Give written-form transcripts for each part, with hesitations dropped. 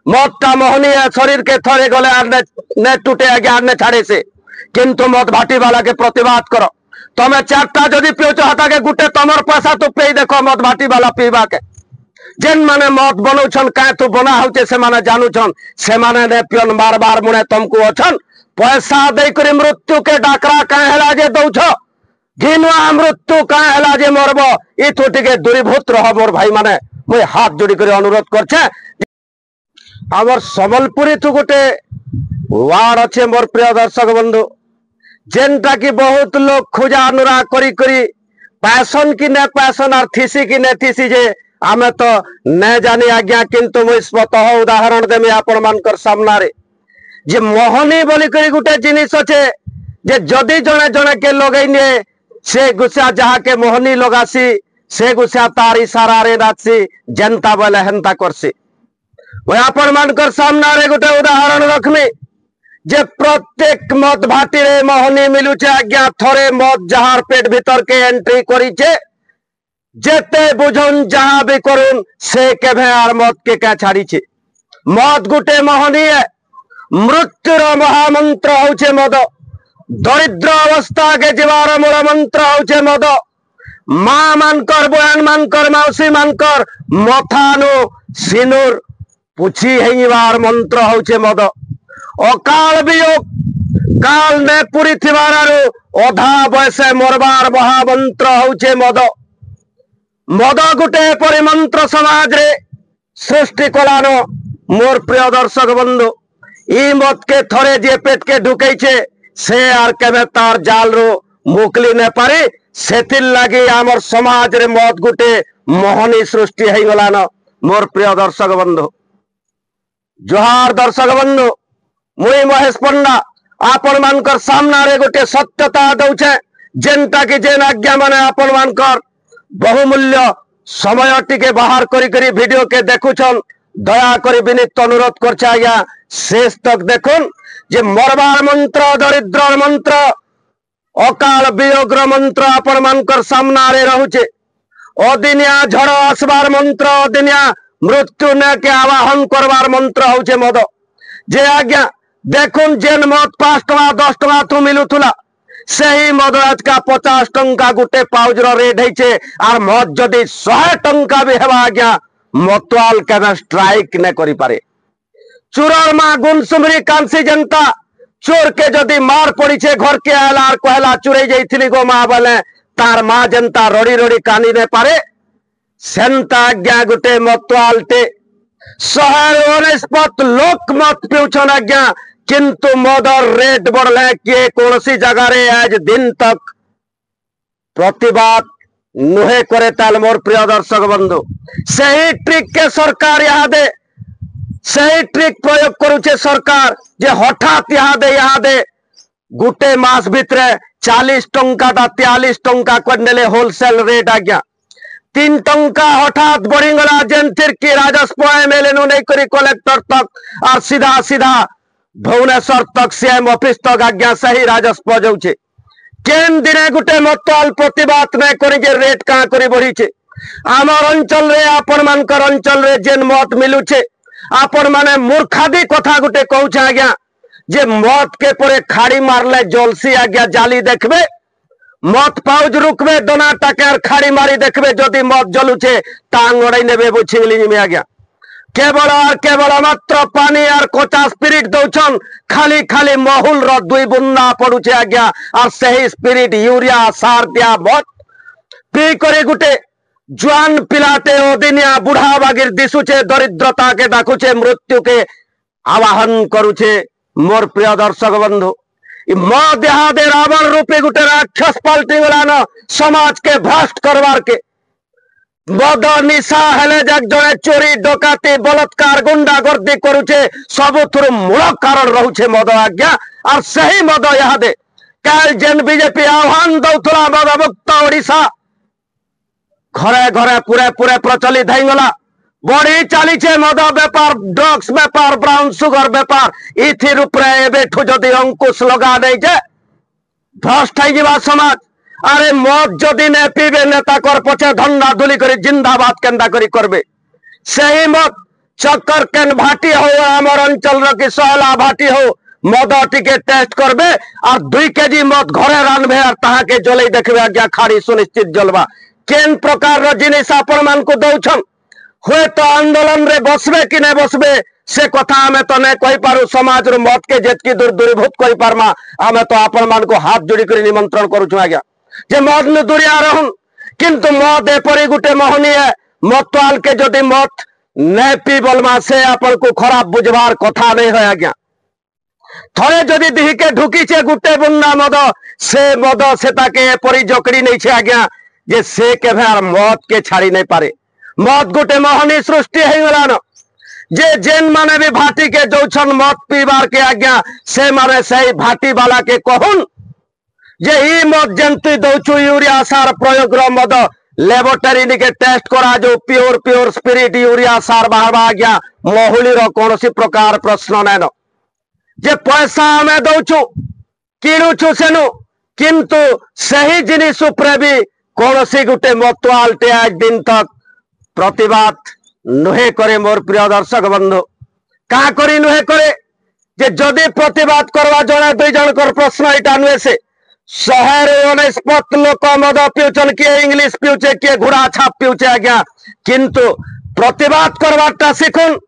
মদটা মোহনীয় শরীরকে থরে গলে আর নে টুটে আগে আর নে ছাড়ে সে কিন্তু মদ ভাটিবালাকে প্রতিবাদ করো তুমি চারটা যদি পিউছ হাতাকে গুটে তোমার পয়সা তো পেয়ে দেখো মদ ভাটিবালা পিবাকে जेन माने मत बनौछन काहे तो बना होते से माने जानूछन से माने ने पियन बार बार मुने तुमको अछन पैसा दे करी मृत्यु के डाकरा काहे हला जे दउछ घिनवा मृत्यु काहे हला जे मरबो ई तो टिके दूरीभूत रह मोर भाई माने मुई हाथ जोड़ी करे अनुरोध करछे आवर सबलपुरी तो गोटे वार्ड अच्छे मोर प्रिय दर्शक बंधु जेनटा की बहुत लोग खोजा अनुराग करी करी पैसन की ने पैसन और थीसी की ने थीसी जे आमे तो न जानी आज्ञा किंतु मुझे स्वतः उदाहरण देमी आपण मानकर सामना रे जे मोहनी बोली करी गुटे जिनिस अच्छे जे जदि जने जने के लगई ने से गुस्सा जहा के मोहनी लगासी से गुस्सा तार इशारा रे नाचसी जनता बोले हेंता करसी वो आपण मानकर सामना रे गुटे उदाहरण रखमी जे प्रत्येक मत भाटी रे मोहनी मिलुचे आज्ञा थोड़े मत जहार पेट भीतर के एंट्री करीचे जेते बुझन जहा भी करुन से केभे आर मत के क्या छाड़ीचे मत गुटे मोहनी है मृत्युर महामंत्र होचे मद दरिद्र अवस्था के जीवार मूल मंत्र होचे मद मां मानकर बहन मानकर मौसी मानकर मथानु सिनुर पुछी हेबार मंत्र होचे मद अकाल वियोग काल ने पूरी थिबारारु अधा बयसे मरबार महामंत्र होचे मद मद गुटे परिमंत्र समाज रे सृष्टि कलानो मोर प्रिय दर्शक बंधु ई मत के थोड़े जे पेट के ढुकैछे से आर केबे तार जाल रो मुकली ने पारे सेतिल लागी आमर समाज रे मत गुटे मोहनी सृष्टि हेई गलानो मोर प्रिय दर्शक बंधु जोहार दर्शक बंधु मुई महेश पंडा आपण मानकर सामना रे गोटे सत्यता दउछे जेनटा की जेन आज्ञा माने आपण मानकर बहुमूल्य समय टिके बाहर करी करी वीडियो के देखुछन दया करी विनीत अनुरोध करछे आज्ञा शेष तक देखुन जे मरबार मंत्र दरिद्र मंत्र अकाल वियोग्र मंत्र आपण मानकर सामना रे रहुचे अदिनिया झड़ आसबार मंत्र अदिनिया मृत्यु ने के आवाहन करबार मंत्र होचे मद जे आज्ञा देखुन जेन मत 5 टका 10 टका तू मिलुथुला सही मद आज का 50 टंका गुटे पाउजर रेट है और मद जदि 100 टंका भी हेबा आज्ञा मतवाल के स्ट्राइक ने करि पारे चोर मां गुनसुमरी कांसी जनता चोर के जदि मार पड़ी छे घर के आला और कहला चुरई जाइथिली गो मां बोले तार मां जनता रड़ी रड़ी कानी ने पारे सेंता आज्ञा गुटे मतवालटे 119 लोक मत पिउछन आज्ञा किंतु मदर रेट बढ़ले किए कौन सी जगह रे आज दिन तक प्रतिवाद नुहे करे ताल मोर प्रिय दर्शक बंधु सही ट्रिक के सरकार यहाँ दे सही ट्रिक प्रयोग करुचे सरकार जे हठात यहाँ दे गुटे मास भितरे 40 टंका 43 टंका करने होलसेल रेट आज्ञा 3 टंका हठात बढ़ीगला जेनथिर की राजस्व एमएलए नु नहीं करी कलेक्टर तक और सीधा सीधा भुवनेश्वर तक सीएम ऑफिस तक आज्ञा सही राजस्व जाऊे केन दिने गुटे मतवाल प्रतिबाद नहीं करी जे रेट कहाँ करी बढ़ी छे आमर अंचल रे आपण मानकर अंचल रे जेन मत मिलुछे आपण माने मूर्खादी कथा गुटे कहूछे आज्ञा जे मत के परे खाड़ी मारले जलसी आज्ञा जाली देखबे मत पाउज रुकबे दोना टाके खाड़ी मारी देखबे जदि मत जलुछे टांग ओड़ाई नेबे बुझिंगली में आज्ञा केवल मात्र पानी और कचा स्पिरिट दौछन खाली खाली महुल रो 2 बुंदा पड़ुछे आज्ञा और सही स्पिरिट यूरिया सार दिया मत पी करे गुटे जुआन पिलाटे ओदिनिया बुढ़ा बागिर दिशुचे दरिद्रता के डाकुचे मृत्यु के आवाहन करुचे मोर प्रिय दर्शक बंधु मद दे रावण रूपी गुटे राक्षस पलटी गलान समाज के भ्रष्ट करवार के मद निशा हेले जने चोरी डकाती बलात्कार गुंडागर्दी करुचे सबुथुर मूल कारण रहुचे मद आज्ञा और सही मद यहाँ दे काल जेन बीजेपी आह्वान दौथुला मद मुक्त ओडिशा घरे घरे पूरे पूरे प्रचलित होगला बढ़ी चली मद बेपार ड्रग्स बेपार ब्राउन सुगर बेपार इथिर एबेठू जदि अंकुश लगा नहीं जे भ्रष्ट हो समाज अरे मद जदि ने पीबे नेता कर पछे धंधा धुली करी जिंदाबाद केंदा करी करबे सही मत चक्कर केन भाटी हो आमर अंचल कि सहला भाटी हो मद टिके टेस्ट करबे और 2 केजी मद घरे रांधबे और ताहाके जलई देखबे आज्ञा खाड़ी सुनिश्चित जलवा केन प्रकार जिनिस आपण मान को दौछन हुए तो आंदोलन रे बसबे कि नहीं बसबे से कथा आमे तो नहीं कहि पारु समाज रो मत के जेतकी दूर दूरीभूत करि पारमा आमे तो आपण मान को हाथ जोड़ी कर निमंत्रण करूछु आज्ञा जे मद न दूरिया रहन किंतु मद एपरी गुटे मोहनी है मतवाल के जदि मत नहीं पी बोलमा से आपण को खराब बुझवार कथा नहीं है आज्ञा थरे जदि दिही के ढुकीचे गुटे बुन्ना मद से ताके एपरी जकड़ी नहीं छे आज्ञा जे से के भार मद के छाड़ी नहीं पारे मद गुटे मोहनी सृष्टि है गलान जे जेन माने भी भाटी के दौछन मद पीबार के आज्ञा से माने सही भाटी वाला के कहून जे ई मद जंतु दौछु यूरिया सार प्रयोग रो मद लेबोरेटरी निके टेस्ट करा जो प्योर स्पिरिट यूरिया सार बाहर आज्ञा महुली रो कोनोसी प्रकार प्रश्न नैन जे पैसा हमें दौछु किणुछु सेनु किंतु सही जिनिस उपरे भी कोनोसी गुटे मतवालटे आज दिन तक प्रतिवाद नुहे करे मोर प्रिय दर्शक बंधु का करी नुहे करे जे जदि प्रतिवाद करवा जने 2 जनकर प्रश्न इटा नुहे से 119 लोक मद पिउचन किए इंग्लिश पिउचे किए घोड़ा छाप पिउचे आज्ञा किंतु प्रतिवाद करवाटा शिखुन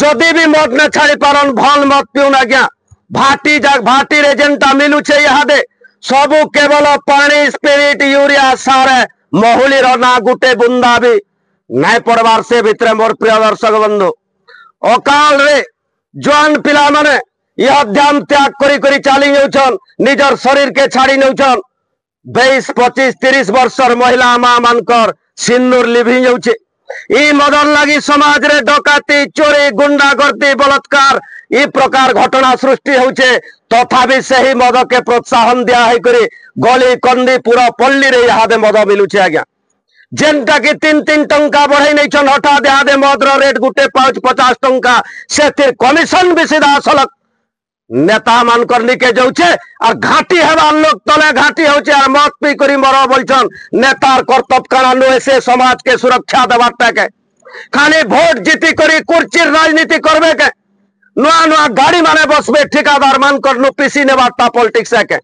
जदि भी मद न छाड़ी पारन भल मद पिउन आज्ञा भाटी रे जेनटा मिलुचे इहादे सबु केवल पानी स्पिरिट यूरिया सारे महुली रो ना गुटे बुंदा भी नहीं पड़वार से भितर मोर प्रिय दर्शक बंधु अकाल रे जवान पिला माने यह ध्यान त्याग करी करी चाली जाउछन निजर शरीर के छाड़ी नउछन 22 25 30 वर्षर महिला मां मानकर सिंदूर लिभि जाउछे ई मदन लगी समाज रे डकाती चोरी गुंडागर्दी बलात्कार ई प्रकार घटना सृष्टि होउछे तथापि सही मद के प्रोत्साहन दिया है करी गली कंदी पूरा पल्ली रे इहादे मद मिलुछे आज्ञा जेनटा कि 3 टंका बढ़ाई नहीं छन हटा दे मदर रेट गुटे पाउच 50 टंका से कमिशन भी सीधा सलक नेता मान कर निके जाउछे और घाटी हेबा लोग तले घाटी होउछे और मत पी करी मरो बोलछन नेतार कर्तव्य काना नुहे से समाज के सुरक्षा देवाटा के खाली वोट जीती करी कुर्चीर राजनीति करबे के नुआ नुआ गाड़ी माने बसबे ठेकेदार मान कर नु पीसी नेबाटा पॉलिटिक्स के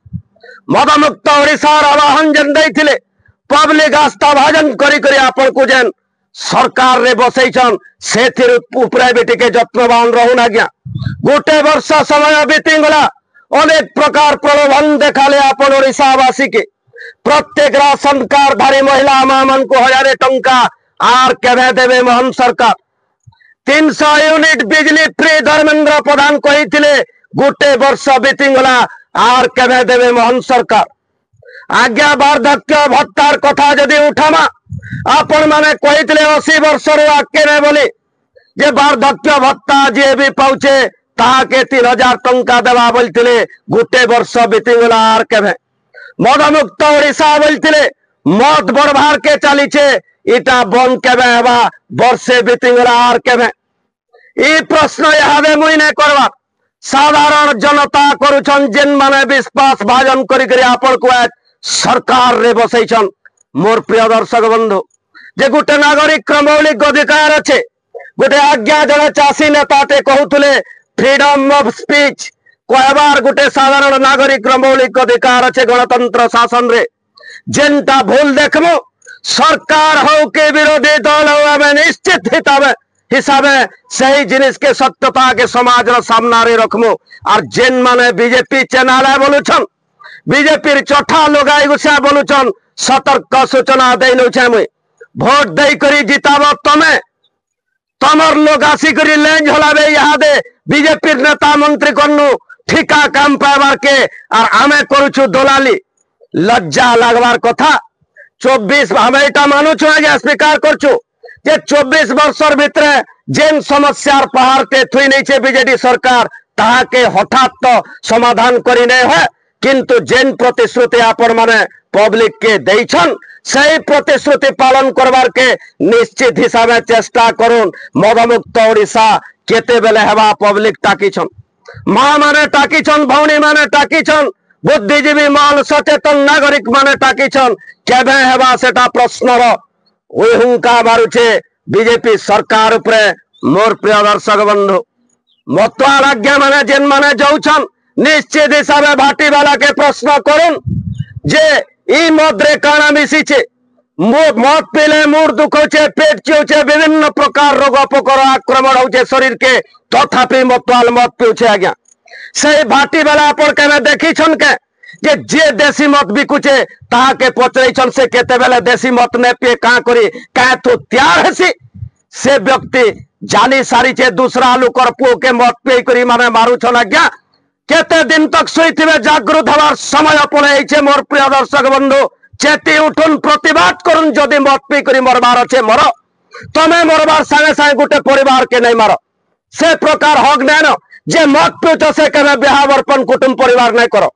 मद मुक्त ओडिशार आह्वान जन दैथिले पब्लिक आस्था भाजन करी करी आपण को जेन सरकार रे बसैछन सेथिर उपरे बेटी के जत्नवान रहून आज्ञा गोटे वर्ष समय बीती गला अनेक प्रकार प्रलोभन देखाले आपण ओडिशावासी के प्रत्येक राशन कार्ड धारी महिला मां मन को 1000 टंका आर केभे देवे मोहन सरकार 300 यूनिट बिजली फ्री धर्मेंद्र प्रधान कहिथिले गोटे वर्ष बीती गला आर केभे देवे मोहन सरकार आज्ञा वार्धक्य भत्तार कथा जदि उठामा आपण माने कहिथिले 80 वर्ष रो आके नै बोली जे वार्धक्य भत्ता जे भी पाउचे ताके 3000 टंका देवा बोलथिले गोटे वर्ष बीती गला आर केभे मद मुक्त ओडिशा बोलथिले मद बरभार के चलीछे इटा बंद केभे हेबा वर्षे बीती गला आर केभे ई प्रश्न यहादे मुई नै करवा साधारण जनता करूछन जेन माने विश्वास भाजन करी करी आपण को सरकार रे बसैछन मोर प्रिय दर्शक बंधु जे गुटे नागरिक मौलिक अधिकार अच्छे गोटे आज्ञा जड़े चाषी नेताटे कहूले फ्रीडम ऑफ स्पीच कहबार गोटे साधारण नागरिक मौलिक अधिकार अच्छे गणतंत्र शासन रे जेनटा भूल देखमु सरकार हो के विरोधी दल हो निश्चित हिसाब सही जिनिस के सत्यता के समाज सामना रे रखमु और जेन माने बीजेपी चैनल बोलुछन बीजेपी चौथा लोगाई गुसा बोलुछन सतर्क सूचना दे नौछे मुई भोट दे करी जिताब तमे तमर लोग आसी करी लेंज हलाबे इहादे बीजेपी नेता मंत्री कन्नु ठिका काम पाइबार के और आमे करूछु दलाली लज्जा लागबार कथा 24 हम एटा मानुछु आगे स्वीकार करछु जे 24 वर्षर भितरे जेन समस्यार पहाड़ते थुई नहीं छे बीजेडी सरकार ताहाके हठात तो समाधान करी नहीं है किंतु जेन प्रतिश्रुति आपण माने पब्लिक के देइछन सही प्रतिश्रुति पालन करबार के निश्चित हिसाब से चेष्टा करुन मदमुक्त ओडिशा केते बेले हेबा पब्लिक टाकीछन मां माने टाकीछन भौणी माने टाकीछन बुद्धिजीवी मान सचेतन नागरिक माने टाकीछन केबे हेबा सेटा प्रश्नर ओहुंका मारुछे बीजेपी सरकार उपरे मोर प्रिय दर्शक बंधु मतवाल आज्ञा माने जेन माने जाऊछन निश्चित हिसाब से भाटी वाला के प्रश्न करुन जे ई मद रे काना मिसिछे मद पीले मूड दुख होचे पेट चिउचे विभिन्न प्रकार रोग अपकर आक्रमण होचे शरीर के तथापि मतवाल मद पिउछे आज्ञा से भाटी वाला पर केने देखी छन के जे देसी मत बिकुचे ताहा के पचरैछन से केते बेले देसी मत ने पे का करी का तो तैयार हेसी से व्यक्ति जानी सारी चे दूसरा लोकर पुओ के मत पे करी माने मारू छन आज्ञा केते दिन तक सोईथिबे जागृत हवार समय पड़े मोर प्रिय दर्शक बंधु चेती उठुन प्रतिबाद करुन जदि मत पी करी मरबार अच्छे मर तमे मरबार संगे संगे गोटे परिवार के नहीं मार से प्रकार हक नैन जे मत पिउछ से केने बिहा बर्पण कुटुंब परिवार नहीं करो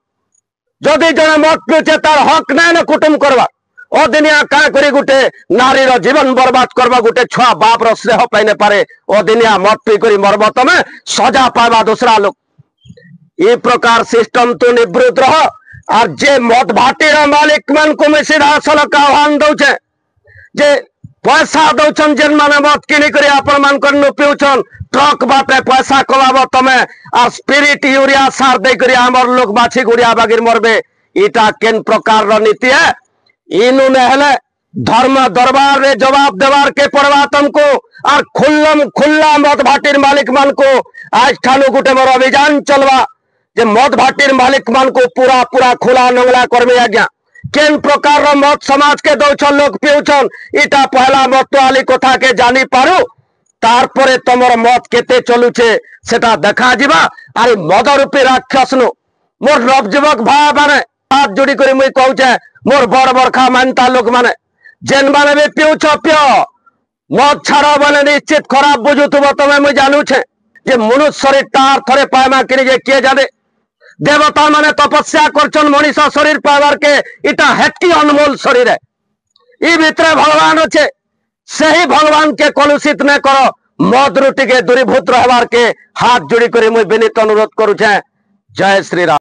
जदि जने मत पिउछे तार हक नैन कुटुंब करवा अदिनिया का करी गोटे नारीर जीवन बर्बाद करवा गोटे छुआ बाप रो स्नेह पाइने पारे अदिनिया मत पी करी मरब तमे सजा पावा दूसरा लोग ये प्रकार सिस्टम तो निवृत्त रह और जे मद भाटी मालिक मान को मैं सीधा सड़क आह्वान दौचे जे पैसा दौन जेन माने मद किनी करी आपण मान कर पिउछन ट्रक बाटे पैसा कमाब तमे और स्पिरिट यूरिया सार दे करी हमर लोग बाछी गुड़िया बागिर मरबे इटा केन प्रकार रो नीति है इनु नहले धर्म दरबार रे जवाब देवार के पड़वा तुमको और खुल्ला मद भाटीर मालिक मान को आज ठानु गुटे मोर अभियान चलवा जे मद भाटीर मालिक मान को पूरा पूरा खुला नंगला करमे आज्ञा केन प्रकार रो मद समाज के दौछन लोग पिउछन इटा पहला मतवाली कथा के जानी पारू तारपरे तमर मत केते चलुछे सेटा देखा जिबा आरे मद रूपी राक्षस नु मोर नवजुवक भाई माने हाथ जोड़ी करी मुई कहूछे मोर बड़ बड़खा मानता लोग माने जेन माने भी पिउछ पियो मद छाड़ा बोले निश्चित खराब बुझुथबो तमे मुई जानूछे जे मनुष्य शरीर तार थरे पायमा किनी जे किए जाने देवता माने तपस्या करछन मनीष शरीर पाइबार के इटा हेटी अनमोल शरीर है ई भितरे भगवान अच्छे सही भगवान के कलुषित न करो मद रुटी के दूरीभूत रहबार के हाथ जोड़ी करी मुई विनीत अनुरोध करूछे। जय श्री राम।